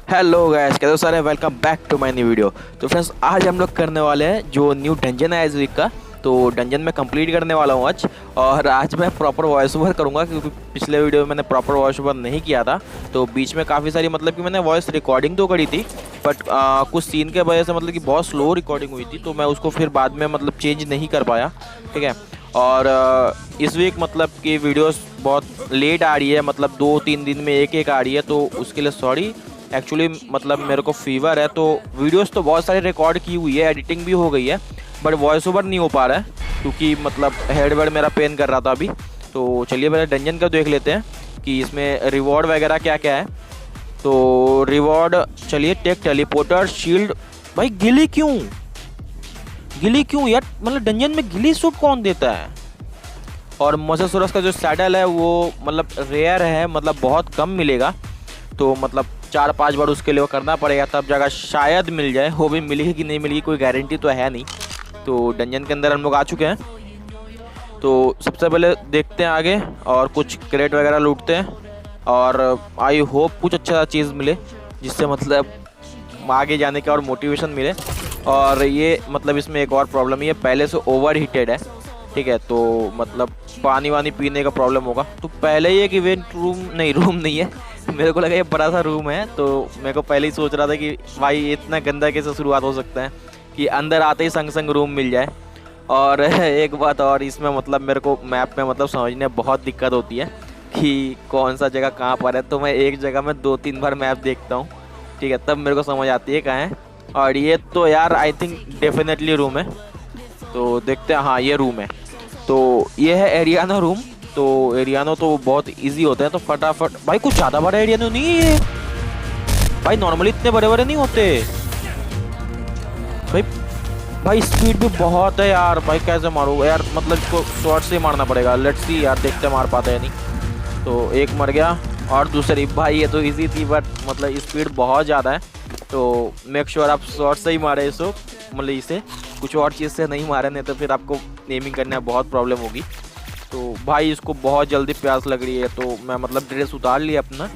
Hello guys, कैसे हो सारे। Welcome back to my new video. तो फ्रेंड्स, आज हम लोग करने वाले हैं जो न्यू डंजन है इस वीक का। तो डंजन में कंप्लीट करने वाला हूँ आज। और आज मैं प्रॉपर वॉइस ओवर करूँगा क्योंकि पिछले वीडियो में मैंने प्रॉपर वॉइस ओवर नहीं किया था। तो बीच में काफ़ी सारी मतलब कि मैंने वॉइस रिकॉर्डिंग तो करी थी, बट कुछ सीन के वजह से मतलब कि बहुत स्लो रिकॉर्डिंग हुई थी, तो मैं उसको फिर बाद में मतलब चेंज नहीं कर पाया। ठीक है। और इस वीक मतलब कि वीडियोस बहुत लेट आ रही है, मतलब 2-3 दिन में एक आ रही है, तो उसके लिए सॉरी। एक्चुअली मतलब मेरे को फीवर है, तो वीडियोस तो बहुत सारी रिकॉर्ड की हुई है, एडिटिंग भी हो गई है, बट वॉइस ओवर नहीं हो पा रहा है क्योंकि मतलब हेड वेड मेरा पेन कर रहा था अभी। तो चलिए पहले डंजन का देख लेते हैं कि इसमें रिवॉर्ड वगैरह क्या क्या है। तो रिवॉर्ड चलिए, टेक टेलीपोर्टर शील्ड। भाई गिली क्यों यार, मतलब डंजन में गिली सूट कौन देता है। और मोसासुरस का जो सैडल है वो मतलब रेयर है, मतलब बहुत कम मिलेगा, तो मतलब 4-5 बार उसके लिए वो करना पड़ेगा, तब जगह शायद मिल जाए। वो भी मिलेगी कि नहीं मिलेगी कोई गारंटी तो है नहीं। तो डंजन के अंदर हम लोग आ चुके हैं। तो सबसे पहले देखते हैं आगे और कुछ क्रेट वगैरह लूटते हैं, और आई होप कुछ अच्छा चीज़ मिले जिससे मतलब आगे जाने का और मोटिवेशन मिले। और ये मतलब इसमें एक और प्रॉब्लम, ये पहले से ओवर हीटेड है। ठीक है, तो मतलब पानी वानी पीने का प्रॉब्लम होगा। तो पहले ही एक इवेंट रूम नहीं है, मेरे को लगा ये बड़ा सा रूम है, तो मेरे को पहले ही सोच रहा था कि भाई इतना गंदा कैसे शुरुआत हो सकता है कि अंदर आते ही संग संग रूम मिल जाए। और एक बात और, इसमें मतलब मेरे को मैप में मतलब समझने बहुत दिक्कत होती है कि कौन सा जगह कहाँ पर है, तो मैं एक जगह में 2-3 बार मैप देखता हूँ। ठीक है, तब मेरे को समझ आती है कहाँ है। और ये तो यार आई थिंक डेफिनेटली रूम है, तो देखते हैं। हाँ, ये रूम है, तो ये है एरियानो रूम। तो एरियानो तो बहुत इजी होते हैं, तो फटाफट। भाई कुछ ज़्यादा बड़ा एरियानो नहीं है ये, भाई नॉर्मली इतने बड़े बड़े नहीं होते भाई। भाई स्पीड भी बहुत है यार, भाई कैसे मारूँ यार, मतलब इसको शॉर्ट से मारना पड़ेगा। लेट्स सी यार, देखते मार पाते हैं नहीं। तो एक मर गया, और दूसरी भाई ये तो इजी थी, बट मतलब स्पीड बहुत ज़्यादा है, तो मेक श्योर आप शॉर्ट से ही मारे इसको, मतलब इसे कुछ और चीज़ से नहीं मारे, नहीं तो फिर आपको नेमिंग करने में बहुत प्रॉब्लम होगी। तो भाई इसको बहुत जल्दी प्यास लग रही है, तो मैं मतलब ड्रेस उतार लिया अपना,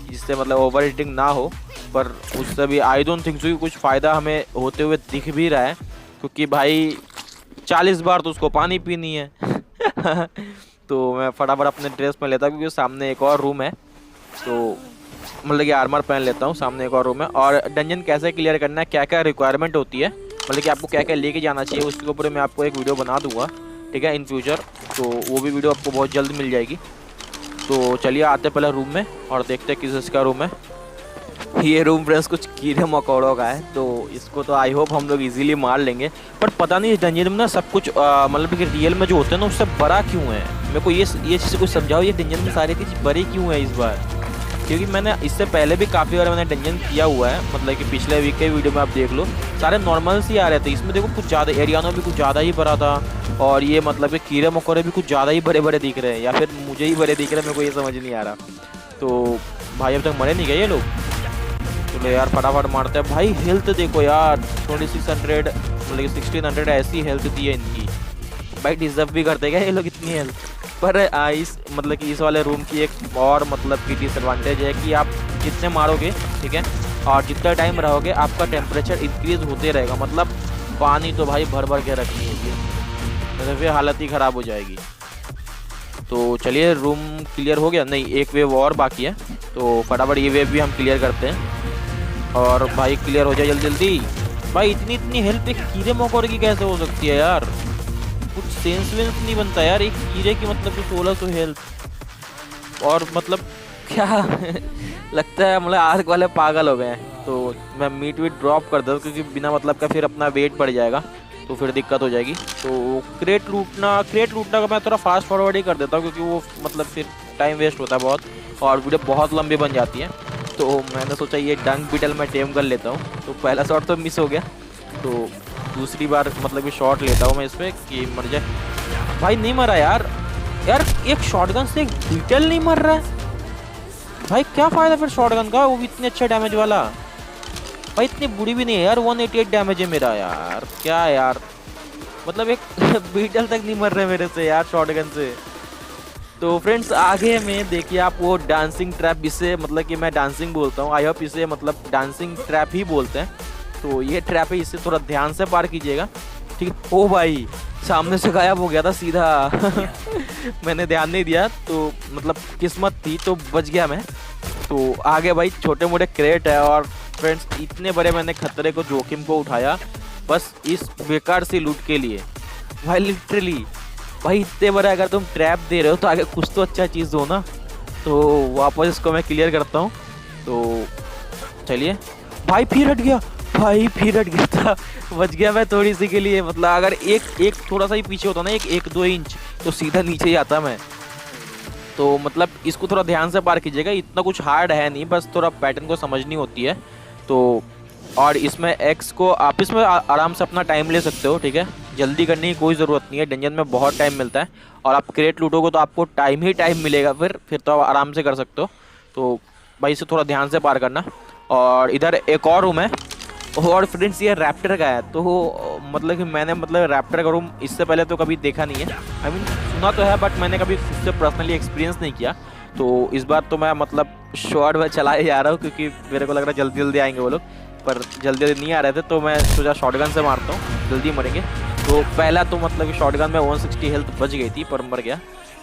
जिससे मतलब ओवर हीटिंग ना हो। पर उससे भी आई डोंट थिंक सो कि कुछ फ़ायदा हमें होते हुए दिख भी रहा है, क्योंकि भाई 40 बार तो उसको पानी पीनी है। तो मैं फटाफट अपने ड्रेस में लेता हूँ क्योंकि सामने एक और रूम है, तो मतलब कि आर्मर पहन लेता हूँ। सामने एक और रूम है, और डंजन कैसे क्लियर करना है, क्या क्या रिक्वायरमेंट होती है, मतलब कि आपको क्या क्या लेके जाना चाहिए, उसके ऊपर मैं आपको एक वीडियो बना दूंगा। ठीक है, इन फ्यूचर, तो वो भी वीडियो आपको बहुत जल्द मिल जाएगी। तो चलिए आते पहले रूम में और देखते हैं किस इसका रूम है। ये रूम फ्रेंड्स कुछ कीड़े मकोड़ों का है, तो इसको तो आई होप हम लोग इजीली मार लेंगे। पर पता नहीं इस डंजन में ना सब कुछ मतलब कि रियल में जो होते हैं ना उससे बड़ा क्यों है। मेरे को ये चीज़ कुछ समझाओ, ये डंजन में सारी चीज़ बड़ी क्यों है इस बार, क्योंकि मैंने इससे पहले भी काफ़ी बार मैंने डंजन किया हुआ है, मतलब कि पिछले वीक के वीडियो में आप देख लो, सारे नॉर्मल से आ रहे थे। इसमें देखो कुछ ज़्यादा एरियानो भी कुछ ज़्यादा ही बड़ा था, और ये मतलब कि कीड़े मकोड़े भी कुछ ज़्यादा ही बड़े बड़े दिख रहे हैं, या फिर मुझे ही बड़े दिख रहे हैं, मेरे को ये समझ नहीं आ रहा। तो भाई अब तक मरे नहीं गए ये लोग। चलो यार फटाफट मारते हैं। भाई हेल्थ देखो यार, 2600 मतलब कि 1600 ऐसी हेल्थ दी है इनकी। भाई डिजर्व भी करते क्या ये लोग इतनी हेल्थ। पर इस मतलब कि इस वाले रूम की एक और मतलब की डिसएडवांटेज है कि आप जितने मारोगे, ठीक है, और जितना टाइम रहोगे आपका टेम्परेचर इंक्रीज होते रहेगा। मतलब पानी तो भाई भर भर के रखनी होगी, तो फिर हालत ही ख़राब हो जाएगी। तो चलिए रूम क्लियर हो गया, नहीं एक वेव और बाकी है, तो फटाफट ये वेव भी हम क्लियर करते हैं। और भाई क्लियर हो जाए जल्दी जल्दी। भाई इतनी इतनी हेल्प एक कीड़े मकोड़े की कैसे हो सकती है यार, कुछ सेंस वेंस नहीं बनता यार। एक कीड़े की मतलब कि 1600 हेल्थ, और मतलब क्या लगता है मतलब आर्क वाले पागल हो गए हैं। तो मैं मीट वीट ड्रॉप कर दूँ क्योंकि बिना मतलब का फिर अपना वेट बढ़ जाएगा, तो फिर दिक्कत हो जाएगी। तो क्रेट लूटना का मैं थोड़ा फास्ट फॉरवर्ड ही कर देता हूँ, क्योंकि वो मतलब फिर टाइम वेस्ट होता है बहुत, और वीडियो बहुत लंबी बन जाती है। तो मैंने सोचा ये डंक बीटल मैं टेम कर लेता हूँ। तो पहला शॉट तो मिस हो गया, तो दूसरी बार मतलब कि शॉट लेता हूँ मैं इस पर कि मर जाए। भाई नहीं मरा यार, एक शॉटगन से एक बीटल नहीं मर रहा है। भाई क्या फ़ायदा फिर शॉटगन का, वो भी इतने अच्छे डैमेज वाला। भाई इतनी बुरी भी नहीं है यार, 188 डैमेज है मेरा यार, क्या यार, मतलब एक बीटल तक नहीं मर रहे मेरे से यार शॉटगन से। तो फ्रेंड्स आगे में देखिए आप वो डांसिंग ट्रैप, इसे मतलब कि मैं डांसिंग बोलता हूँ, आई होप इसे मतलब डांसिंग ट्रैप ही बोलते हैं। तो ये ट्रैप है, इसे थोड़ा ध्यान से पार कीजिएगा, ठीक है। ओ भाई सामने से गायब हो गया था सीधा मैंने ध्यान नहीं दिया, तो मतलब किस्मत थी तो बच गया मैं। तो आगे भाई छोटे मोटे क्रेट है, और फ्रेंड्स इतने बड़े मैंने खतरे को, जोखिम को उठाया बस इस बेकार सी लूट के लिए। भाई लिटरली भाई इतने बड़े अगर तुम ट्रैप दे रहे हो तो आगे कुछ तो अच्छा चीज़ दो ना। तो वापस इसको मैं क्लियर करता हूँ। तो चलिए भाई फिर हट गया, भाई फिर हट गया था, बच गया मैं थोड़ी सी के लिए। मतलब अगर एक थोड़ा सा ही पीछे होता ना, एक दो इंच, तो सीधा नीचे ही आता मैं। तो मतलब इसको थोड़ा ध्यान से पार कीजिएगा, इतना कुछ हार्ड है नहीं, बस थोड़ा पैटर्न को समझनी होती है। तो और इसमें एक्स को आप इसमें आराम से अपना टाइम ले सकते हो, ठीक है। जल्दी करने की कोई ज़रूरत नहीं है, डंजन में बहुत टाइम मिलता है, और आप क्रेट लूटोगे तो आपको टाइम ही टाइम मिलेगा, फिर तो आप आराम से कर सकते हो। तो भाई इसे थोड़ा ध्यान से पार करना। और इधर एक और रूम है, और फ्रेंड्स ये रैप्टर का है। तो मतलब कि मैंने मतलब रैप्टर का रूम इससे पहले तो कभी देखा नहीं है, आई मीन सुना तो है, बट मैंने कभी उससे पर्सनली एक्सपीरियंस नहीं किया। तो इस बार तो मैं मतलब शॉर्ट में चलाए जा रहा हूँ, क्योंकि मेरे को लग रहा है जल्दी जल्दी आएंगे वो लोग, पर जल्दी जल्दी नहीं आ रहे थे, तो मैं सोचा शॉटगन से मारता हूँ, जल्दी मरेंगे। तो पहला तो मतलब कि शॉटगन में 160 हेल्थ बच गई थी, पर मर गया।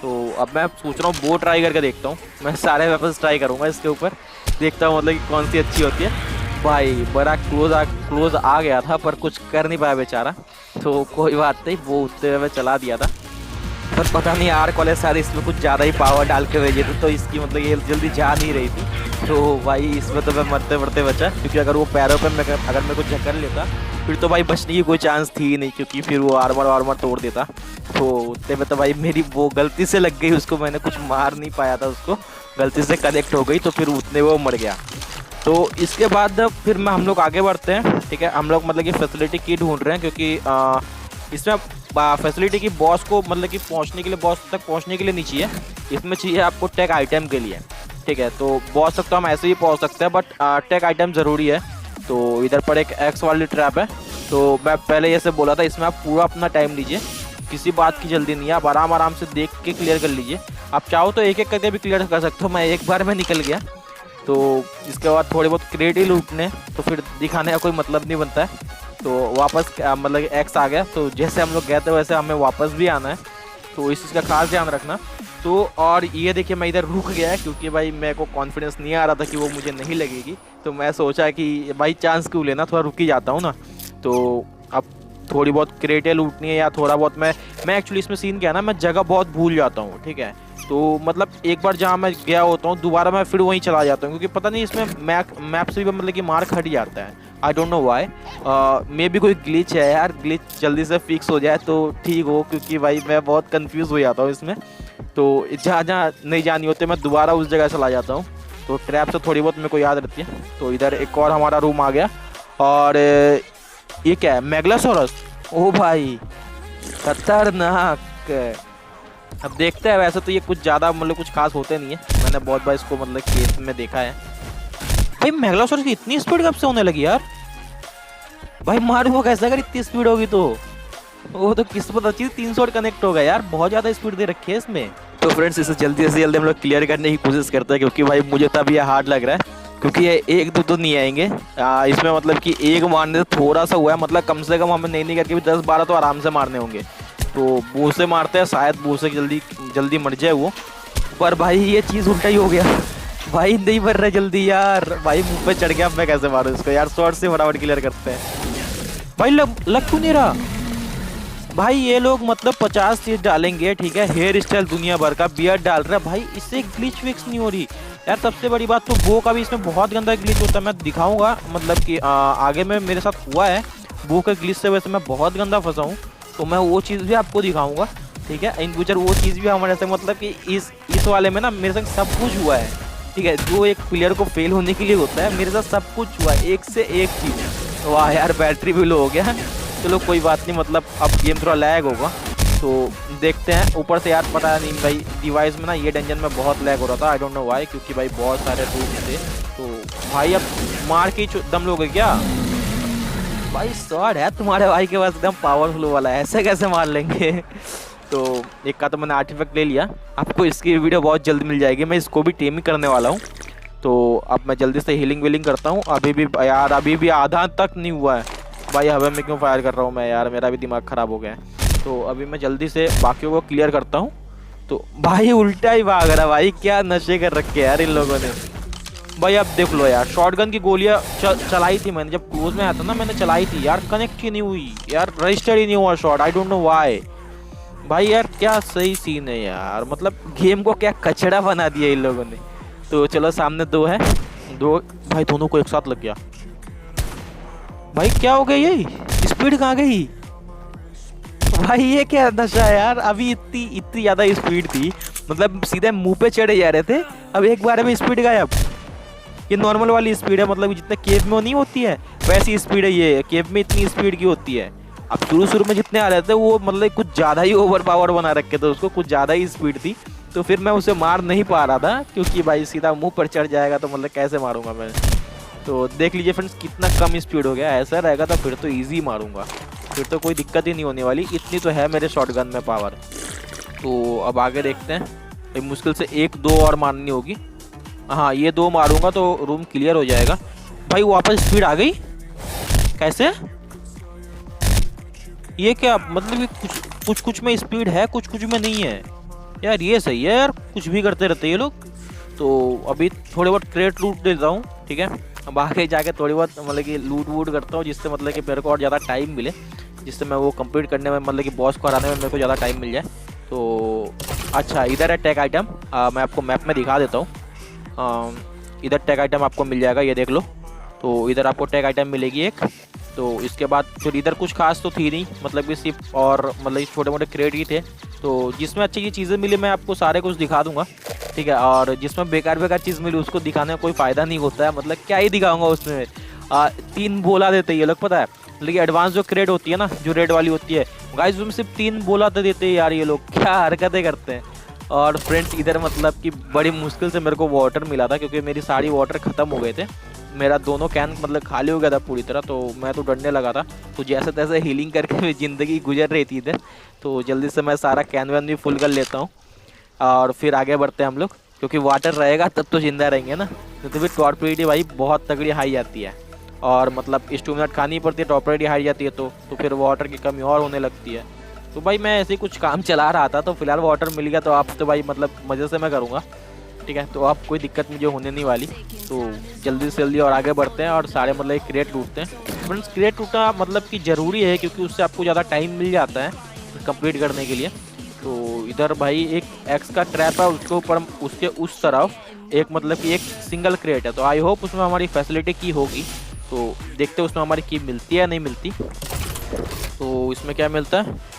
तो अब मैं सोच रहा हूँ वो ट्राई करके देखता हूँ, मैं सारे वेपन्स ट्राई करूँगा इसके ऊपर, देखता हूँ मतलब कि कौन सी अच्छी होती है। भाई बड़ा क्लोज आ गया था, पर कुछ कर नहीं पाया बेचारा। तो कोई बात नहीं, वो उतने में चला दिया था, पर पता नहीं आर कॉलेज शायद इसमें कुछ ज़्यादा ही पावर डाल के भेजे थे, तो इसकी मतलब ये जल्दी जा नहीं रही थी। तो भाई इसमें तो मैं मरते मरते बचा, क्योंकि अगर वो पैरों पे मैं अगर मेरे को झक्कर लेता फिर तो भाई बचने की कोई चांस थी ही नहीं, क्योंकि फिर वो आर्मर तोड़ देता। तो उतने में तो भाई मेरी वो गलती से लग गई उसको, मैंने कुछ मार नहीं पाया था उसको, गलती से कनेक्ट हो गई, तो फिर उतने वो मर गया। तो इसके बाद फिर मैं हम लोग आगे बढ़ते हैं, ठीक है। हम लोग मतलब कि फैसिलिटी की ढूंढ रहे हैं, क्योंकि इसमें फैसिलिटी की बॉस को मतलब कि पहुंचने के लिए, बॉस तक पहुंचने के लिए नहीं चाहिए, इसमें चाहिए आपको टेक आइटम के लिए, ठीक है। तो बॉस तक तो हम ऐसे ही पहुंच सकते हैं, बट टेक आइटम ज़रूरी है। तो इधर पर एक एक्स वाली ट्रैप है, तो मैं पहले जैसे बोला था, इसमें आप पूरा अपना टाइम लीजिए, किसी बात की जल्दी नहीं है, आप आराम से देख के क्लियर कर लीजिए। आप चाहो तो एक एक करके भी क्लियर कर सकते हो, मैं एक बार में निकल गया। तो इसके बाद थोड़े बहुत क्रेट ही लूटने, तो फिर दिखाने का कोई मतलब नहीं बनता है। तो वापस मतलब एक्स आ गया, तो जैसे हम लोग गए थे वैसे हमें वापस भी आना है, तो इस चीज़ का खास ध्यान रखना। तो और ये देखिए मैं इधर रुक गया, क्योंकि भाई मेरे को कॉन्फिडेंस नहीं आ रहा था कि वो मुझे नहीं लगेगी, तो मैं सोचा कि भाई चांस क्यों लेना, थोड़ा रुक ही जाता हूँ ना। तो अब थोड़ी बहुत क्रेटें लूटनी है, या थोड़ा बहुत मैं एक्चुअली इसमें सीन क्या है ना, मैं जगह बहुत भूल जाता हूँ, ठीक है। तो मतलब एक बार जहाँ मैं गया होता हूँ दोबारा मैं फिर वहीं चला जाता हूँ, क्योंकि पता नहीं इसमें मैप से भी मतलब कि मार्क हट जाता है, आई डोंट नो वाई। मे भी कोई ग्लिच है यार, ग्लिच जल्दी से फिक्स हो जाए तो ठीक हो, क्योंकि भाई मैं बहुत कंफ्यूज हो जाता हूँ इसमें। तो जहाँ जहाँ नहीं जानी होती मैं दोबारा उस जगह चला जाता हूँ, तो ट्रैप से थोड़ी बहुत मेरे को याद रहती है। तो इधर एक और हमारा रूम आ गया, और ये क्या है, मेगलासोरस, ओ भाई खतरनाक। अब देखते हैं, वैसे तो ये कुछ ज़्यादा मतलब कुछ खास होते नहीं है, मैंने बहुत बार इसको मतलब केस में देखा है। भाई मेगलासोरस की इतनी स्पीड कब से होने लगी यार, भाई मारू वो कैसे अगर इतनी स्पीड होगी, तो वो तो किस्मत अच्छी थी, 300 कनेक्ट हो गया यार, बहुत ज़्यादा स्पीड दे रखी है इसमें। तो फ्रेंड्स इसे जल्दी से जल्दी हम लोग क्लियर करने की कोशिश करते हैं, क्योंकि भाई मुझे तब ये हार्ड लग रहा है, क्योंकि ये एक दो तो नहीं आएंगे इसमें, मतलब कि एक मारने से थोड़ा सा हुआ है, मतलब कम से कम हमें नहीं करके भी 10-12 तो आराम से मारने होंगे। तो बू से मारते हैं, शायद बू से जल्दी मर जाए वो, पर भाई ये चीज़ उल्टा ही हो गया, भाई नहीं मर रहा जल्दी यार, भाई मुंह पे चढ़ गया, अब मैं कैसे मारूं इसको यार, शॉर्ट से फटाफट क्लियर करते हैं। भाई लग क्यों नहीं रहा भाई, ये लोग मतलब 50 चीज डालेंगे, ठीक है, हेयर स्टाइल दुनिया भर का, बियर्ड डाल रहा है भाई, इससे ग्लिच फिक्स नहीं हो रही यार। सबसे बड़ी बात तो बो का भी इसमें बहुत गंदा ग्लिच होता है, मैं दिखाऊंगा, मतलब कि आगे में मेरे साथ हुआ है बो के ग्लिच से, वैसे मैं बहुत गंदा फंसा हूँ, तो मैं वो चीज़ भी आपको दिखाऊंगा, ठीक है। इन फ्यूचर वो चीज़ भी हमारे से, मतलब कि इस वाले में ना मेरे साथ सब कुछ हुआ है, ठीक है, जो एक प्लेयर को फेल होने के लिए होता है, मेरे साथ सब कुछ हुआ है, एक से एक चीज़। वाह यार बैटरी भी लो हो गया, चलो कोई बात नहीं, मतलब अब गेम थोड़ा लैग होगा, तो देखते हैं। ऊपर से यार पता नहीं भाई डिवाइस में ना ये डंजन में बहुत लैग हो रहा था, आई डोंट नो व्हाई, क्योंकि भाई बहुत सारे रूम थे। तो भाई अब मार के दम लोगे क्या भाई, शॉट है तुम्हारे भाई के पास एकदम पावरफुल वाला है, ऐसे कैसे मार लेंगे तो एक का तो मैंने आर्टिफैक्ट ले लिया। आपको इसकी वीडियो बहुत जल्दी मिल जाएगी, मैं इसको भी टेम ही करने वाला हूँ। तो अब मैं जल्दी से हीलिंग वीलिंग करता हूँ। अभी भी यार अभी भी आधा तक नहीं हुआ है भाई। हवा में क्यों फायर कर रहा हूँ मैं यार, मेरा भी दिमाग ख़राब हो गया है। तो अभी मैं जल्दी से बाकियों को क्लियर करता हूँ। तो भाई उल्टा ही भाग रहा भाई, क्या नशे कर रखे यार इन लोगों ने। भाई अब देख लो यार, शॉटगन की गोलियां चलाई थी मैंने, जब क्लोज में आया था ना मैंने चलाई थी यार, कनेक्ट ही नहीं हुई यार, रजिस्टर ही नहीं हुआ shot. I don't know why भाई यार, क्या सही सीन है यार, मतलब गेम को क्या कचड़ा बना दिया इन लोगों ने। तो चलो सामने दो है, दो भाई दोनों को एक साथ लग गया। भाई क्या हो गया, ये स्पीड कहाँ गई भाई, ये क्या नशा है यार। अभी इतनी ज़्यादा स्पीड थी, मतलब सीधे मुंह पे चढ़े जा रहे थे, अब एक बार में स्पीड गायब। ये नॉर्मल वाली स्पीड है, मतलब जितने केव में नहीं होती है वैसी स्पीड है ये, केव में इतनी स्पीड की होती है। अब शुरू में जितने आ रहे थे वो मतलब कुछ ज़्यादा ही ओवर पावर बना रखे थे उसको, कुछ ज़्यादा ही स्पीड थी। तो फिर मैं उसे मार नहीं पा रहा था, क्योंकि भाई सीधा मुंह पर चढ़ जाएगा तो मतलब कैसे मारूंगा मैं। तो देख लीजिए फ्रेंड्स कितना कम स्पीड हो गया। ऐसा रहेगा तो फिर तो ईजी मारूंगा, फिर तो कोई दिक्कत ही नहीं होने वाली, इतनी तो है मेरे शॉटगन में पावर। तो अब आगे देखते हैं, एक मुश्किल से एक दो और मारनी होगी। हाँ ये दो मारूंगा तो रूम क्लियर हो जाएगा। भाई वापस स्पीड आ गई, कैसे ये क्या, मतलब कुछ में स्पीड है, कुछ में नहीं है यार, ये सही है यार, कुछ भी करते रहते हैं ये लोग। तो अभी थोड़े बहुत क्रेट लूट देता हूँ, ठीक है। अब आगे जाके थोड़ी बहुत मतलब कि लूट वूट करता हूँ, जिससे मतलब कि मेरे को और ज़्यादा टाइम मिले, जिससे मैं वो कंप्लीट करने में मतलब कि बॉस को हराने में मेरे को ज़्यादा टाइम मिल जाए। तो अच्छा इधर है टेक आइटम, मैं आपको मैप में दिखा देता हूँ। इधर टेक आइटम आपको मिल जाएगा, ये देख लो। तो इधर आपको टेक आइटम मिलेगी एक। तो इसके बाद फिर इधर कुछ खास तो थी नहीं, मतलब कि सिर्फ और मतलब छोटे मोटे क्रेट ही थे। तो जिसमें अच्छी ये चीज़ें मिली मैं आपको सारे कुछ दिखा दूंगा, ठीक है। और जिसमें बेकार चीज़ मिली उसको दिखाने में कोई फ़ायदा नहीं होता है, मतलब क्या ही दिखाऊंगा उसमें। 3 बोला देते ये लोग, पता है। लेकिन एडवांस जो क्रेट होती है ना, जो रेड वाली होती है गाइस, उसमें सिर्फ 3 बोला तो देते हैं यार, ये लोग क्या हरकतें करते हैं। और फ्रेंड्स इधर मतलब कि बड़ी मुश्किल से मेरे को वाटर मिला था, क्योंकि मेरी सारी वाटर ख़त्म हो गए थे, मेरा दोनों कैन मतलब खाली हो गया था पूरी तरह। तो मैं तो डरने लगा था, तो जैसे तैसे हीलिंग करके ज़िंदगी गुजर रही थी इधर। तो जल्दी से मैं सारा कैन वैन भी फुल कर लेता हूँ और फिर आगे बढ़ते हैं हम लोग, क्योंकि वाटर रहेगा तब तो जिंदा रहेंगे ना। तो फिर टॉर्पेडी भाई बहुत तगड़ी हाई जाती है, और मतलब 2 मिनट खानी पड़ती है, टॉर्पेडी हाई जाती है तो फिर वाटर की कमी और होने लगती है। तो भाई मैं ऐसे ही कुछ काम चला रहा था, तो फिलहाल वाटर मिल गया, तो आप तो भाई मतलब मज़े से मैं करूँगा, ठीक है। तो अब कोई दिक्कत मुझे होने नहीं वाली। तो जल्दी से जल्दी और आगे बढ़ते हैं और सारे मतलब एक क्रेट लूटते हैं। फ्रेंड्स क्रेट लूटना मतलब कि ज़रूरी है, क्योंकि उससे आपको ज़्यादा टाइम मिल जाता है कंप्लीट करने के लिए। तो इधर भाई एक एक्स का ट्रैप है, उसके ऊपर उसके उस तरफ एक मतलब कि एक सिंगल क्रेट है। तो आई होप उसमें हमारी फैसिलिटी की होगी, तो देखते हैं उसमें हमारी की मिलती है या नहीं मिलती। तो इसमें क्या मिलता है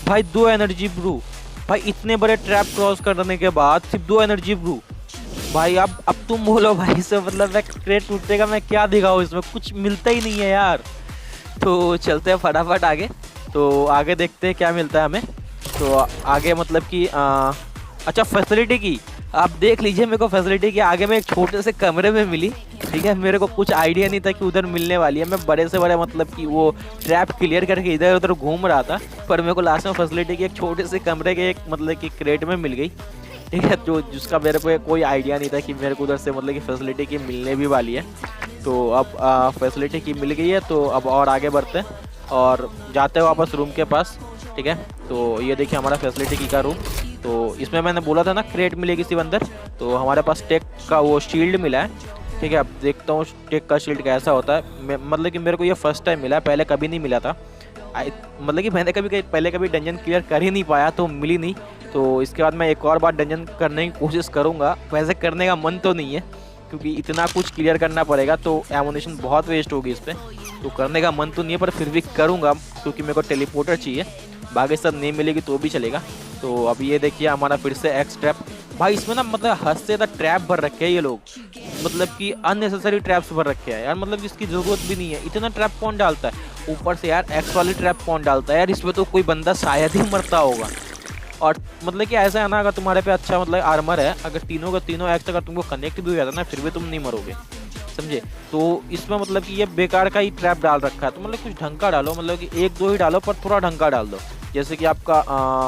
भाई, 2 एनर्जी ब्रू। भाई इतने बड़े ट्रैप क्रॉस करने के बाद सिर्फ 2 एनर्जी ब्रू भाई। अब तुम बोलो भाई से, मतलब मैं क्रेट टूटेगा मैं क्या दिखाऊँ, इसमें कुछ मिलता ही नहीं है यार। तो चलते हैं फटाफट आगे, तो आगे देखते हैं क्या मिलता है हमें। तो आगे मतलब कि अच्छा फैसिलिटी की आप देख लीजिए, मेरे को फैसिलिटी के आगे में एक छोटे से कमरे में मिली, ठीक है। मेरे को कुछ आइडिया नहीं था कि उधर मिलने वाली है, मैं बड़े से बड़े मतलब कि वो ट्रैप क्लियर करके इधर उधर घूम रहा था, पर मेरे को लास्ट में फैसिलिटी के एक छोटे से कमरे के एक मतलब कि क्रेट में मिल गई, ठीक है। जो जिसका मेरे को कोई आइडिया नहीं था कि मेरे को उधर से मतलब कि फैसिलिटी की मिलने भी वाली है। तो अब फैसिलिटी की मिल गई है, तो अब और आगे बढ़ते हैं और जाते हैं वापस रूम के पास, ठीक है। तो ये देखिए हमारा फैसिलिटी की का रूम। तो इसमें मैंने बोला था ना क्रेट मिलेगी सिर्फ अंदर, तो हमारे पास टेक का वो शील्ड मिला है, ठीक है। अब देखता हूँ टेक का शील्ड कैसा होता है। मतलब कि मेरे को ये फर्स्ट टाइम मिला है, पहले कभी नहीं मिला था। मतलब कि मैंने पहले कभी डंजन क्लियर कर ही नहीं पाया, तो मिली नहीं। तो इसके बाद मैं एक और बार डंजन करने की कोशिश करूँगा, वैसे करने का मन तो नहीं है, क्योंकि इतना कुछ क्लियर करना पड़ेगा तो एमुनेशन बहुत वेस्ट होगी इस पर, तो करने का मन तो नहीं है, पर फिर भी करूँगा, क्योंकि मेरे को टेलीपोर्टर चाहिए। बाकी सब नहीं मिलेगी तो भी चलेगा। तो अब ये देखिए हमारा फिर से एक्स ट्रैप। भाई इसमें ना मतलब हद से ज़्यादा ट्रैप भर रखे हैं ये लोग, मतलब कि अननेसेसरी ट्रैप्स भर रखे हैं यार, मतलब जिसकी ज़रूरत भी नहीं है। इतना ट्रैप कौन डालता है, ऊपर से यार एक्स वाली ट्रैप कौन डालता है यार, इसमें तो कोई बंदा शायद ही मरता होगा। और मतलब कि ऐसा है ना, अगर तुम्हारे पे अच्छा मतलब आर्मर है, अगर तीनों का तीनों एक्स अगर तुमको कनेक्ट भी हो जाता है ना, फिर भी तुम नहीं मरोगे, समझे। तो इसमें मतलब कि ये बेकार का ही ट्रैप डाल रखा है, तो मतलब कुछ ढंग का डालो, मतलब कि 1-2 ही डालो, पर थोड़ा ढंग का डाल दो, जैसे कि आपका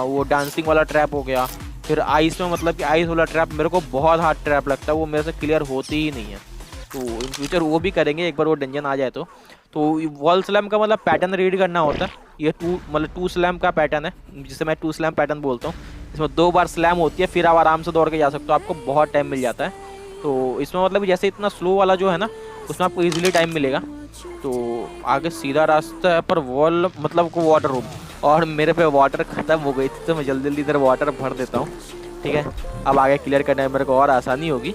वो डांसिंग वाला ट्रैप हो गया। फिर आइस में मतलब कि आइस वाला ट्रैप मेरे को बहुत हार्ड ट्रैप लगता है, वो मेरे से क्लियर होती ही नहीं है। तो इन फ्यूचर वो भी करेंगे एक बार वो डंजन आ जाए तो वॉल स्लैम का मतलब पैटर्न रीड करना होता है। ये टू स्लैम का पैटर्न है, जिसे मैं टू स्लैम पैटर्न बोलता हूँ। इसमें 2 बार स्लैम होती है, फिर आप आराम से दौड़ के जा सकते हो, आपको बहुत टाइम मिल जाता है। तो इसमें मतलब जैसे इतना स्लो वाला जो है ना, उसमें आपको ईजिली टाइम मिलेगा। तो आगे सीधा रास्ता है पर वॉल मतलब को वाटर रूम, और मेरे पे वाटर ख़त्म हो गई थी तो मैं जल्दी जल्दी इधर वाटर भर देता हूँ। ठीक है, अब आगे क्लियर करने में मेरे को और आसानी होगी।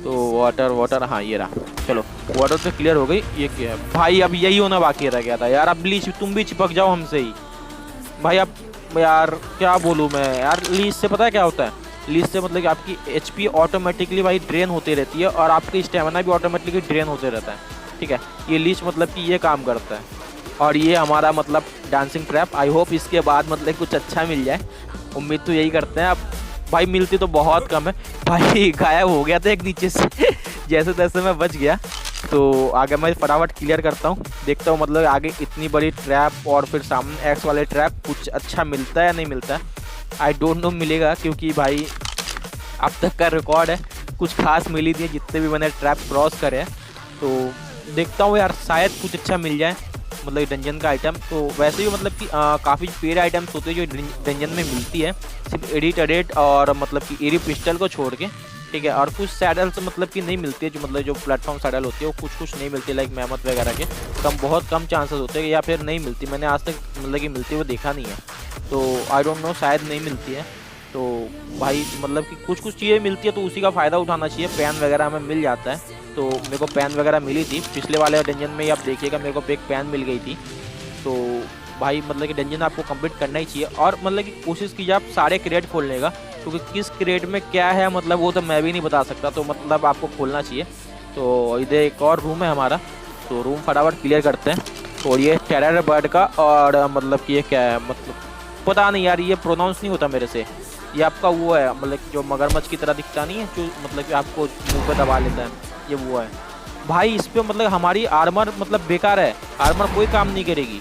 तो वाटर हाँ ये रहा, चलो वाटर तो क्लियर हो गई। ये क्या है भाई, अब यही होना बाकी रह गया था यार। अब लीच तुम भी चिपक जाओ हमसे ही भाई। अब यार क्या बोलूँ मैं यार, लीच से पता है क्या होता है? लीच से मतलब कि आपकी एचपी ऑटोमेटिकली भाई ड्रेन होती रहती है, और आपकी स्टेमिना भी ऑटोमेटिकली ड्रेन होते रहता है। ठीक है, ये लीच मतलब कि ये काम करता है। और ये हमारा मतलब डांसिंग ट्रैप, आई होप इसके बाद मतलब कुछ अच्छा मिल जाए, उम्मीद तो यही करते हैं। अब भाई मिलती तो बहुत कम है भाई, गायब हो गया था एक नीचे से जैसे तैसे मैं बच गया। तो आगे मैं फटाफट क्लियर करता हूँ, देखता हूँ मतलब आगे इतनी बड़ी ट्रैप और फिर सामने एक्स वाले ट्रैप कुछ अच्छा मिलता है या नहीं मिलता है। आई डोंट नो मिलेगा, क्योंकि भाई अब तक का रिकॉर्ड है कुछ खास मिली थी जितने भी मैंने ट्रैप क्रॉस करे हैं। तो देखता हूँ यार शायद कुछ अच्छा मिल जाए मतलब डंजन का आइटम। तो वैसे भी मतलब कि काफ़ी पेड आइटम्स होते हैं जो डंजन में मिलती है, सिर्फ एडिट और मतलब कि एरी पिस्टल को छोड़ के। ठीक है, और कुछ सैडल्स मतलब कि नहीं मिलती है, जो मतलब जो प्लेटफॉर्म सैडल होती है वो कुछ नहीं मिलती, लाइक मेहमत वगैरह के बहुत कम चांसेस होते हैं, या फिर नहीं मिलती। मैंने आज तक मतलब कि मिलती हुई देखा नहीं है, तो आई डोंट नो, शायद नहीं मिलती है। तो भाई मतलब कि कुछ चीज़ें मिलती है तो उसी का फ़ायदा उठाना चाहिए। पैन वगैरह हमें मिल जाता है, तो मेरे को पैन वगैरह मिली थी पिछले वाले डंजन में ही, आप देखिएगा मेरे को एक पैन मिल गई थी। तो भाई मतलब कि डंजन आपको कंप्लीट करना ही चाहिए, और मतलब कि कोशिश कीजिए आप सारे क्रेट खोलने का, क्योंकि किस क्रेट में क्या है मतलब वो तो मैं भी नहीं बता सकता, तो मतलब आपको खोलना चाहिए। तो इधर एक और रूम है हमारा, तो रूम फटाफट क्लियर करते हैं। और ये टेरर बर्ड का, और मतलब कि ये क्या है मतलब पता नहीं यार, ये प्रोनाउंस नहीं होता मेरे से। ये आपका वो है मतलब जो मगरमच्छ की तरह दिखता नहीं है, जो मतलब कि आपको मुंह पे दबा लेता है, ये वो है भाई। इस पर मतलब हमारी आर्मर मतलब बेकार है, आर्मर कोई काम नहीं करेगी।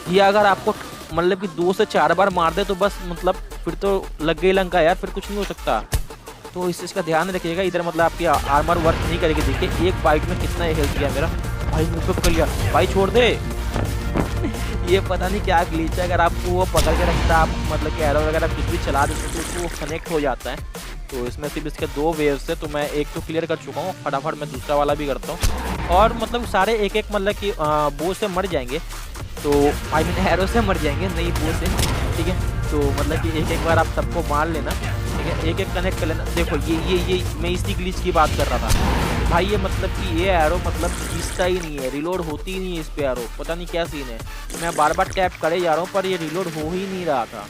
ये अगर आपको मतलब कि 2 से 4 बार मार दे तो बस मतलब फिर तो लग गई लंका यार, फिर कुछ नहीं हो सकता। तो इस चीज़ का ध्यान रखिएगा। इधर मतलब आपकी आर्मर वर्क नहीं करेगी। देखिए एक बाइट में कितना हेल्थ किया मेरा भाई, मुँह पे पकड़ लिया भाई, छोड़ दे ये पता नहीं क्या ग्लिच है, अगर आपको वो पकड़ के रखता आप मतलब कि एरो वगैरह कुछ भी चला देते तो वो कनेक्ट हो जाता है। तो इसमें सिर्फ इसके 2 वेव्स है, तो मैं एक तो क्लियर कर चुका हूँ, फटाफट मैं दूसरा वाला भी करता हूँ। और मतलब सारे एक मतलब कि बो से मर जाएंगे, तो आई मीन एरो से मर जाएंगे, नहीं बो से। ठीक है, तो मतलब कि एक बार आप सबको मार लेना। ठीक है, एक कनेक्ट कर लेना। देखो ये मैं इसी ग्लिच की बात कर रहा था भाई। ये मतलब कि ये एरो मतलब खींचता ही नहीं है, रिलोड होती ही नहीं है इस पे एरो, पता नहीं क्या सीन है। मैं बार बार टैप करे जा रहा हूँ पर ये रिलोड हो ही नहीं रहा था।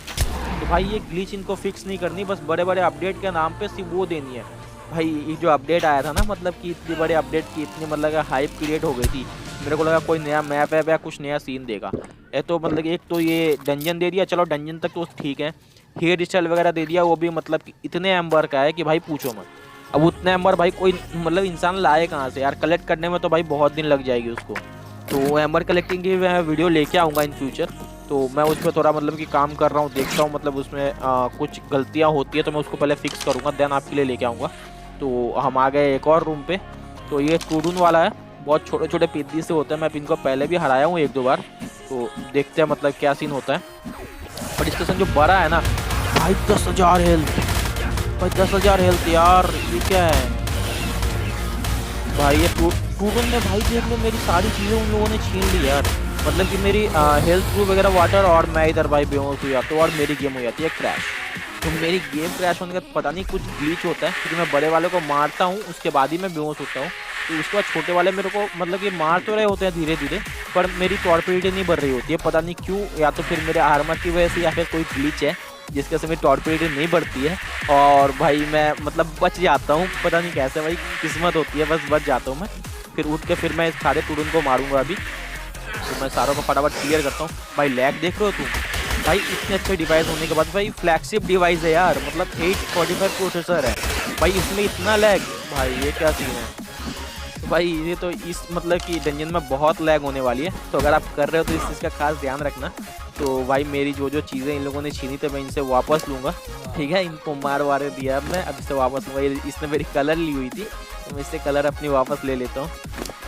तो भाई ये ग्लिच इनको फिक्स नहीं करनी, बस बड़े बड़े अपडेट के नाम पे सिर्फ वो देनी है। भाई ये जो अपडेट आया था ना, मतलब कि इतने बड़े अपडेट की इतनी मतलब हाइप क्रिएट हो गई थी, मेरे को लगा कोई नया मैप है या कुछ नया सीन देगा। तो मतलब एक तो ये डंजन दे दिया, चलो डंजन तक तो ठीक है। हेयर स्टाइल वगैरह दे दिया, वो भी मतलब कि इतने एम्बर का है कि भाई पूछो मत। अब उतने एम्बर भाई कोई मतलब इंसान लाए कहाँ से यार, कलेक्ट करने में तो भाई बहुत दिन लग जाएगी उसको। तो एम्बर कलेक्टिंग की मैं वीडियो लेके आऊँगा इन फ्यूचर। तो मैं उस पर थोड़ा मतलब कि काम कर रहा हूँ, देखता हूँ मतलब उसमें कुछ गलतियाँ होती है तो मैं उसको पहले फिक्स करूँगा, देन आपके लिए लेके आऊँगा। तो हम आ गए एक और रूम पे। तो ये टूडून वाला है, बहुत छोटे छोटे पीदी से होते हैं, मैं इनको पहले भी हराया हूँ 1-2 बार। तो देखते हैं मतलब क्या सीन होता है। बट स्टेशन जो बड़ा है ना भाई, 10,000 हेल्थ भाई, 10,000 हेल्थ यार, ये क्या है भाई। ये टूडून में भाई देख लो मेरी सारी चीज़ें उन लोगों ने छीन ली यार, मतलब कि मेरी हेल्थ प्रूफ वगैरह वाटर, और मैं इधर भाई बेहोश हो जाता हूँ और मेरी गेम हो जाती है क्रैश। तो मेरी गेम क्रैश होने का पता नहीं कुछ ग्लिच होता है, क्योंकि मैं बड़े वाले को मारता हूँ उसके बाद ही मैं बेहोश होता हूँ। तो उसके बाद छोटे वाले मेरे को मतलब कि मार तो रहे होते हैं धीरे धीरे, पर मेरी टॉर्पेडिटी नहीं बढ़ रही होती है, पता नहीं क्यों। या तो फिर मेरे आर्मर की वजह से, या फिर कोई ग्लिच है जिसके से मेरी टॉर्पेडिटी नहीं बढ़ती है, और भाई मैं मतलब बच जाता हूँ, पता नहीं कैसे भाई, किस्मत होती है, बस बच जाता हूँ मैं। फिर उठ के फिर मैं सारे टूडून को मारूंगा अभी। तो मैं सारों को फटाफट क्लियर करता हूँ। भाई लैग देख रहे हो तुम भाई, इतने अच्छे डिवाइस होने के बाद भाई, फ्लैगशिप डिवाइस है यार, मतलब 845 प्रोसेसर है भाई, इसमें इतना लैग भाई, ये क्या सीन है। भाई ये तो इस मतलब कि डंजन में बहुत लैग होने वाली है, तो अगर आप कर रहे हो तो इस चीज़ का खास ध्यान रखना। तो भाई मेरी जो जो चीज़ें इन लोगों ने छीनी थी मैं इनसे वापस लूँगा, ठीक है। इनको मार वार दिया अब मैं, अब इससे वापस लूँगा। इसने मेरी कलर ली हुई थी तो मैं इससे कलर अपनी वापस ले लेता हूँ।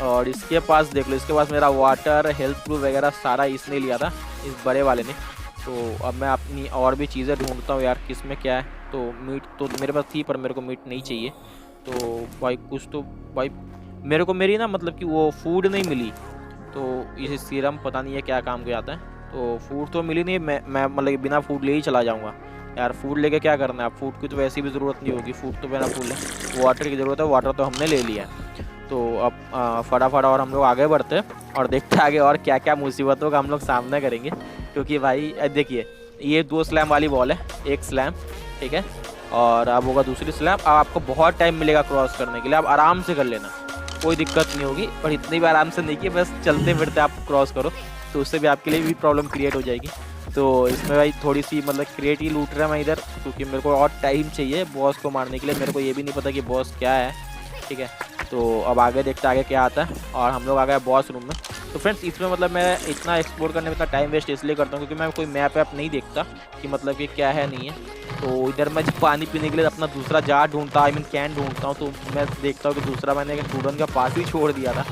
और इसके पास देख लो, इसके पास मेरा वाटर हेल्थ प्रूफ वगैरह सारा इसने लिया था, इस बड़े वाले ने। तो अब मैं अपनी और भी चीज़ें ढूंढता हूँ यार, किस में क्या है। तो मीट तो मेरे पास थी पर मेरे को मीट नहीं चाहिए। तो भाई कुछ तो भाई मेरे को मेरी ना मतलब कि वो फूड नहीं मिली, तो ये सीरम पता नहीं है क्या काम के आता है। तो फूड तो मिली नहीं, मैं मतलब बिना फूड ले ही चला जाऊँगा यार। फूड लेके क्या करना है, फूड की तो वैसे भी ज़रूरत नहीं होगी, फूड तो बिना फूड है। वाटर की ज़रूरत है, वाटर तो हमने ले लिया है। तो अब फटाफट और हम लोग आगे बढ़ते हैं और देखते हैं आगे और क्या क्या मुसीबतों का हम लोग सामना करेंगे। क्योंकि भाई देखिए ये 2 स्लैम वाली बॉल है, 1 स्लैम, ठीक है। और अब होगा दूसरी स्लैम। अब आपको बहुत टाइम मिलेगा क्रॉस करने के लिए, आप आराम से कर लेना, कोई दिक्कत नहीं होगी। पर इतनी भी आराम से नहीं कि बस चलते फिरते आप क्रॉस करो, तो उससे भी आपके लिए भी प्रॉब्लम क्रिएट हो जाएगी। तो इसमें भाई थोड़ी सी मतलब क्रिएट ही लूट रहा है मैं इधर, क्योंकि मेरे को और टाइम चाहिए बॉस को मारने के लिए। मेरे को ये भी नहीं पता कि बॉस क्या है, ठीक है। तो अब आगे देखते आगे क्या आता है। और हम लोग आ गए बॉस रूम में। तो फ्रेंड्स इसमें मतलब मैं इतना एक्सप्लोर करने में इतना टाइम वेस्ट इसलिए करता हूँ क्योंकि मैं कोई मैप ऐप नहीं देखता कि मतलब कि क्या है नहीं है। तो इधर मैं पानी पीने के लिए अपना दूसरा जार ढूंढता, आई मीन कैन ढूंढता हूँ। तो मैं देखता हूँ कि दूसरा मैंने स्टूडेंट का पास ही छोड़ दिया था,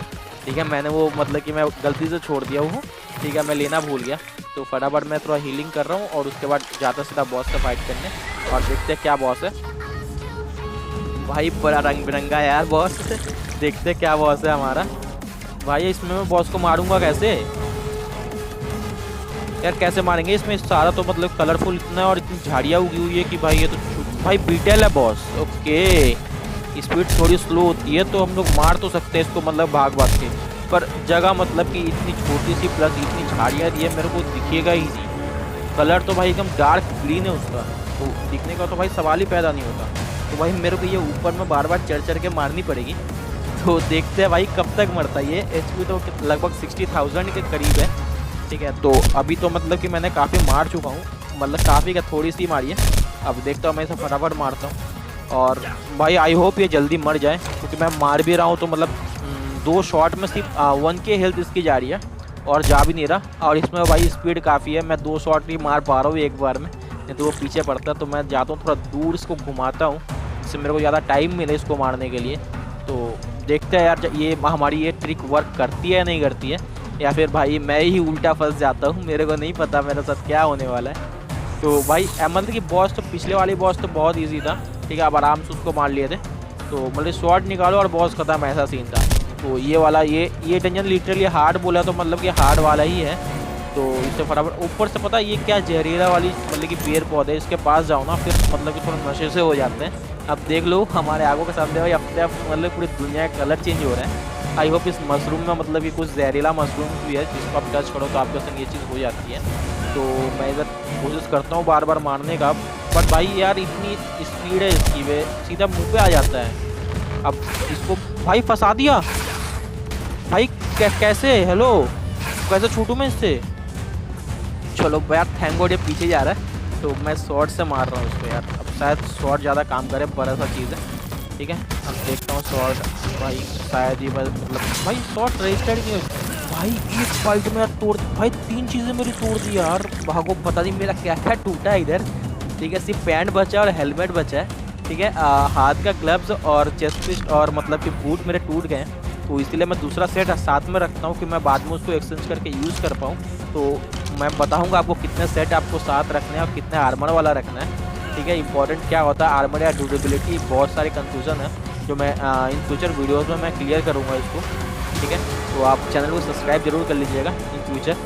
ठीक है। मैंने वो मतलब कि मैं गलती से छोड़ दिया वो, ठीक है, मैं लेना भूल गया। तो फटाफट मैं थोड़ा हीलिंग कर रहा हूँ और उसके बाद जाता सीधा बॉस से फाइट करने। और देखते हैं क्या बॉस है। भाई बड़ा रंग बिरंगा यार बॉस, देखते क्या बॉस है हमारा। भाई इसमें मैं बॉस को मारूंगा कैसे यार, कैसे मारेंगे इसमें? सारा तो मतलब कलरफुल इतना और इतनी झाड़ियाँ उगी हुई है कि भाई ये तो भाई बीटेल है बॉस। ओके, स्पीड थोड़ी स्लो होती है तो हम लोग मार तो सकते हैं इसको मतलब भाग भाग के, पर जगह मतलब कि इतनी छोटी सी प्लस इतनी झाड़ियाँ दी है मेरे को दिखेगा ही नहीं। कलर तो भाई एकदम डार्क ग्रीन है उसका, तो दिखने का तो भाई सवाल ही पैदा नहीं होता। तो भाई मेरे को ये ऊपर में बार बार चढ़ के मारनी पड़ेगी। तो देखते हैं भाई कब तक मरता है ये। HP तो लगभग 60,000 के करीब है, ठीक है। तो अभी तो मतलब कि मैंने काफ़ी मार चुका हूँ, मतलब काफ़ी का थोड़ी सी मारी है। अब देखता हूँ मैं इसे फटाफट मारता हूँ। और भाई आई होप ये जल्दी मर जाए, क्योंकि मैं मार भी रहा हूँ तो मतलब 2 शॉट में सिर्फ 1K हेल्थ इसकी जा रही है और जा भी नहीं रहा। और इसमें भाई स्पीड काफ़ी है, मैं 2 शॉट ही मार पा रहा हूँ एक बार में, नहीं तो वो पीछे पड़ता है। तो मैं जाता हूँ थोड़ा दूर इसको घुमाता हूँ, जिससे मेरे को ज़्यादा टाइम मिले इसको मारने के लिए। तो देखते हैं यार ये हमारी ये ट्रिक वर्क करती है या नहीं करती है, या फिर भाई मैं ही उल्टा फंस जाता हूँ। मेरे को नहीं पता मेरे साथ क्या होने वाला है। तो भाई मतलब कि बॉस तो पिछले वाली बॉस तो बहुत ईजी था, ठीक है, आप आराम से उसको मार लिए थे। तो मतलब शॉट निकालो और बॉस खत्म, ऐसा सीन था। तो ये वाला ये डंजन लिटरली हार्ड बोला तो मतलब कि हार्ड वाला ही है। तो इससे फटाफट ऊपर से पता ये क्या जहरीला वाली मतलब कि पेड़ पौधे, इसके पास जाओ ना फिर मतलब कि थोड़ा नशे से हो जाते हैं। अब देख लो हमारे आगों के सामने भाई अपने आप मतलब पूरी दुनिया का कलर चेंज हो रहा है। आई होप इस मशरूम में मतलब कि कुछ जहरीला मशरूम भी है जिसको आप टच करो तो आपके संग ये चीज़ हो जाती है। तो मैं इधर कोशिश करता हूँ बार बार मारने का, बट भाई यार इतनी स्पीड है इसकी, वे सीधा मुँह पे आ जाता है। अब इसको भाई फंसा दिया भाई, कैसे? हेलो, कैसे छूटूँ मैं इससे? चलो यार थैंक गॉड ये पीछे जा रहा है, तो मैं शॉर्ट से मार रहा हूँ उसको यार। अब शायद शॉर्ट ज़्यादा काम करे, बड़ा सा चीज़ है, ठीक है। अब देखता हूँ शॉर्ट भाई शायद ही मतलब भाई शॉर्ट रजिस्टर्ड नहीं हो भाई। एक फाइट में यार तोड़ भाई 3 चीज़ें मेरी तोड़ दी यार। भागो, पता नहीं मेरा क्या क्या टूटा है इधर, ठीक है। सिर्फ पैंट बचा और हेलमेट बचा है, ठीक है। हाथ का ग्लव्स और चेस्ट पिस्ट और मतलब कि बूट मेरे टूट गए हैं। तो इसलिए मैं दूसरा सेट साथ में रखता हूँ कि मैं बाद में उसको एक्सचेंज करके यूज़ कर पाऊँ। तो मैं बताऊँगा आपको कितने सेट आपको साथ रखने हैं और कितने आर्मर वाला रखना है, ठीक है। इंपॉर्टेंट क्या होता है आर्मर या ड्यूरेबिलिटी, बहुत सारे कंफ्यूजन है जो मैं इन फ्यूचर वीडियोस में मैं क्लियर करूँगा इसको, ठीक है। तो आप चैनल को सब्सक्राइब जरूर कर लीजिएगा। इन फ्यूचर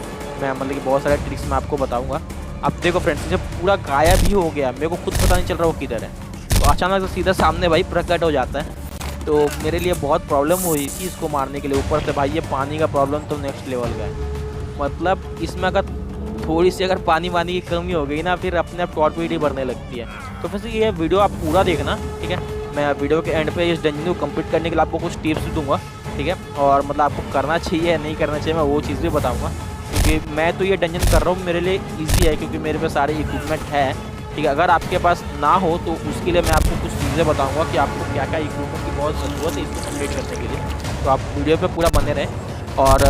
मैं मतलब कि बहुत सारे ट्रिक्स मैं आपको बताऊँगा। अब देखो फ्रेंड्स जब पूरा गायब ही हो गया, मेरे को खुद पता नहीं चल रहा वो किधर है। तो अचानक से सीधा सामने भाई प्रकट हो जाता है। तो मेरे लिए बहुत प्रॉब्लम हुई थी इसको मारने के लिए। ऊपर से भाई ये पानी का प्रॉब्लम तो नेक्स्ट लेवल का है। मतलब इसमें अगर थोड़ी सी अगर पानी वानी की कमी हो गई ना, फिर अपने आप टॉर्पेडो भरने लगती है। तो फिर ये वीडियो आप पूरा देखना, ठीक है। मैं वीडियो के एंड पे इस डंजन को कंप्लीट करने के लिए आपको कुछ टिप्स दूंगा, ठीक है। और मतलब आपको करना चाहिए या नहीं करना चाहिए मैं वो चीज़ भी बताऊँगा, क्योंकि मैं तो ये डंजन कर रहा हूँ मेरे लिए ईजी है क्योंकि मेरे पे सारे इक्विपमेंट है, ठीक है। अगर आपके पास ना हो तो उसके लिए मैं आपको कुछ चीज़ें बताऊंगा कि आपको क्या क्या इक्विपमेंट की बहुत ज़रूरत है इसको कंप्लीट करने के लिए। तो आप वीडियो पे पूरा बने रहें। और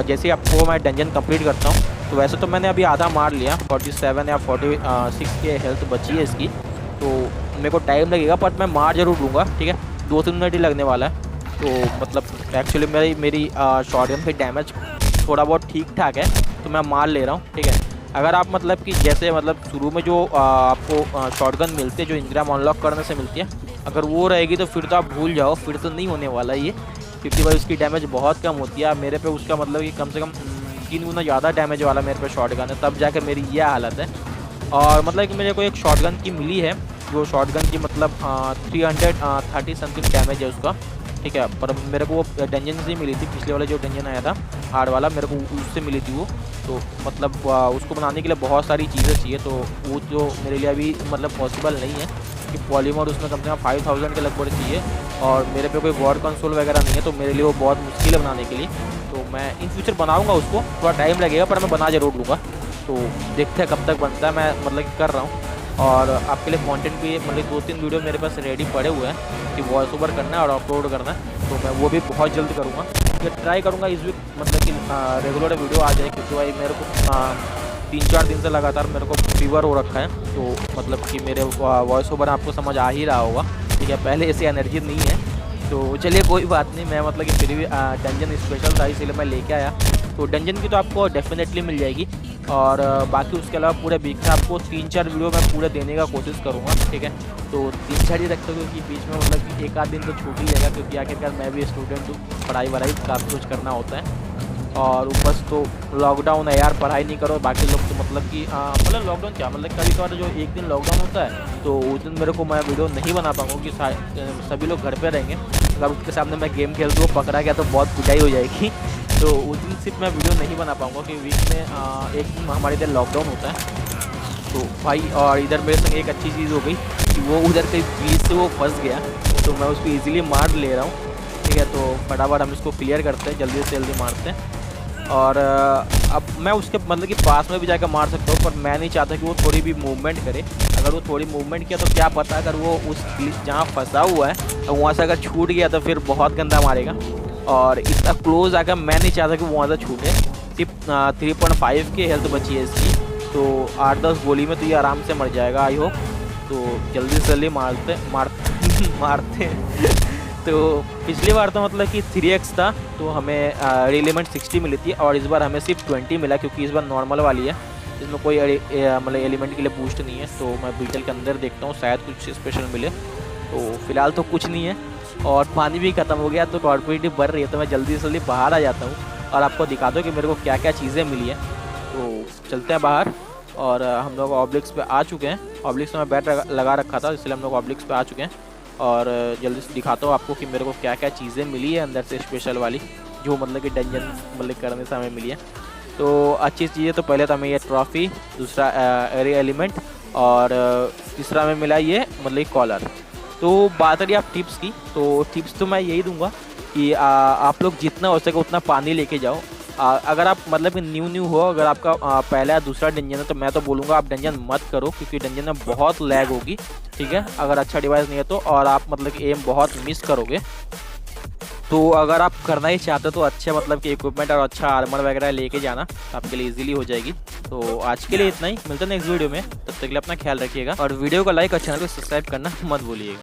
जैसे आपको मैं डंजन कंप्लीट करता हूँ, तो वैसे तो मैंने अभी आधा मार लिया, 47 या 46 के हेल्थ बची है इसकी, तो मेरे को टाइम लगेगा पर मैं मार जरूर लूँगा, ठीक है। 2-3 मिनट ही लगने वाला है। तो मतलब एक्चुअली मेरी शॉटगन पे डैमेज थोड़ा बहुत ठीक ठाक है, तो मैं मार ले रहा हूँ, ठीक है। अगर आप मतलब कि जैसे मतलब शुरू में जो आपको शॉटगन मिलती है, जो इंग्राम अनलॉक करने से मिलती है, अगर वो रहेगी तो फिर तो आप भूल जाओ, फिर तो नहीं होने वाला ये, क्योंकि भाई उसकी डैमेज बहुत कम होती है। मेरे पे उसका मतलब कि कम से कम 3 गुना ज़्यादा डैमेज वाला मेरे पे शॉटगन है, तब जाकर मेरी ये हालत है। और मतलब कि मेरे को एक शॉटगन की मिली है, जो शॉटगन की मतलब 330 समथिंग डैमेज है उसका, ठीक है। पर मेरे को वो डंजन से मिली थी, पिछले वाला जो डंजन आया था हार्ड वाला, मेरे को उससे मिली थी वो। तो मतलब उसको बनाने के लिए बहुत सारी चीज़ें चाहिए, तो वो जो मेरे लिए अभी मतलब पॉसिबल नहीं है कि पॉलीमर उसमें कम से कम 5000 के लगभग चाहिए, और मेरे पे कोई वॉर कंसोल वगैरह नहीं है, तो मेरे लिए वो बहुत मुश्किल है बनाने के लिए। तो मैं इन फ्यूचर बनाऊँगा उसको, थोड़ा टाइम लगेगा पर मैं बना जरूर लूँगा। तो देखते हैं कब तक बनता है, मैं मतलब कि कर रहा हूँ। और आपके लिए कंटेंट भी मतलब 2-3 वीडियो मेरे पास रेडी पड़े हुए हैं कि वॉइस ओवर करना है और अपलोड करना है, तो मैं वो भी बहुत जल्द करूँगा। तो ट्राई करूँगा इस वीक मतलब कि रेगुलर वीडियो आ जाए, क्योंकि भाई मेरे को 3-4 दिन से लगातार मेरे को फीवर हो रखा है, तो मतलब कि मेरे वॉइस ओवर आपको समझ आ ही रहा होगा, ठीक है। पहले ऐसी एनर्जी नहीं है, तो चलिए कोई बात नहीं। मैं मतलब कि फिर भी डंजन स्पेशल था इसीलिए मैं लेके आया, तो डंजन की तो आपको डेफिनेटली मिल जाएगी। और बाकी उसके अलावा पूरे वीक में आपको 3-4 वीडियो मैं पूरे देने का कोशिश करूँगा, ठीक है। तो 3-4 ही रखते हुए कि बीच में मतलब कि एक आध दिन तो छूट ही जाएगा, क्योंकि आखिरकार मैं भी स्टूडेंट हूँ, पढ़ाई वढ़ाई काफ़ी कुछ करना होता है। और ऊपर तो लॉकडाउन है यार, पढ़ाई नहीं करो। बाकी लोग तो मतलब कि मतलब लॉकडाउन क्या मतलब कभी कभार जो एक दिन लॉकडाउन होता है, तो उस दिन मेरे को मैं वीडियो नहीं बना पाऊँगा कि सभी लोग घर पे रहेंगे। अगर उसके सामने मैं गेम खेल दूँ, पकड़ा गया तो बहुत पिटाई हो जाएगी, तो उस दिन सिर्फ मैं वीडियो नहीं बना पाऊँगा, कि वीक में एक दिन हमारे इधर लॉकडाउन होता है। तो भाई और इधर मेरे संग एक अच्छी चीज़ हो गई कि वो उधर कहीं बीच से वो फंस गया, तो मैं उसको ईजिली मार ले रहा हूँ, ठीक है। तो फटाफट हम इसको क्लियर करते हैं, जल्दी से जल्दी मारते हैं। और अब मैं उसके मतलब कि पास में भी जाकर मार सकता हूँ, पर मैं नहीं चाहता कि वो थोड़ी भी मूवमेंट करे। अगर वो थोड़ी मूवमेंट किया तो क्या पता, अगर वो उस जहाँ फंसा हुआ है तो वहाँ से अगर छूट गया तो फिर बहुत गंदा मारेगा। और इतना क्लोज आकर मैं नहीं चाहता कि वो वहाँ से छूटे। टिप 3.5 की हेल्थ बची है इसकी, तो 8-10 गोली में तो ये आराम से मर जाएगा आई होप। तो जल्दी से जल्दी मारते तो पिछली बार तो मतलब कि 3x था, तो हमें एलिमेंट 60 मिली थी, और इस बार हमें सिर्फ 20 मिला, क्योंकि इस बार नॉर्मल वाली है, इसमें कोई मतलब एलिमेंट के लिए बूस्ट नहीं है। तो मैं बीटल के अंदर देखता हूँ, शायद कुछ स्पेशल मिले। तो फिलहाल तो कुछ नहीं है, और पानी भी ख़त्म हो गया, तो कॉर्पोरेटिव बढ़ रही है, तो मैं जल्दी से जल्दी बाहर आ जाता हूँ और आपको दिखा दो कि मेरे को क्या क्या चीज़ें मिली है। तो चलते हैं बाहर, और हम लोग ऑब्लिक्स पे आ चुके हैं। ऑब्लिक्स में मैं बैट लगा रखा था, इसलिए हम लोग ऑब्लिक्स पे आ चुके हैं, और जल्दी से दिखाता हूँ आपको कि मेरे को क्या क्या चीज़ें मिली है अंदर से स्पेशल वाली, जो मतलब कि डंजन मतलब करने से हमें मिली है। तो अच्छी चीज़ें तो पहले तो हमें ये ट्रॉफ़ी, दूसरा एरिया एलिमेंट, और तीसरा हमें मिला ये मतलब कॉलर। तो बात रही आप टिप्स की, तो टिप्स तो मैं यही दूंगा कि आप लोग जितना हो सके उतना पानी लेके जाओ। अगर आप मतलब कि न्यू हो, अगर आपका पहला या दूसरा डंजन है, तो मैं तो बोलूँगा आप डंजन मत करो, क्योंकि डंजन में बहुत लैग होगी, ठीक है। अगर अच्छा डिवाइस नहीं है तो, और आप मतलब कि एम बहुत मिस करोगे। तो अगर आप करना ही चाहते हो तो अच्छे मतलब कि इक्विपमेंट और अच्छा आर्मर वगैरह लेके जाना, तो आपके लिए इजीली हो जाएगी। तो आज के लिए इतना ही, मिलते हैं नेक्स्ट वीडियो में, तब तक के लिए अपना ख्याल रखिएगा, और वीडियो को लाइक और चैनल को सब्सक्राइब करना मत भूलिएगा।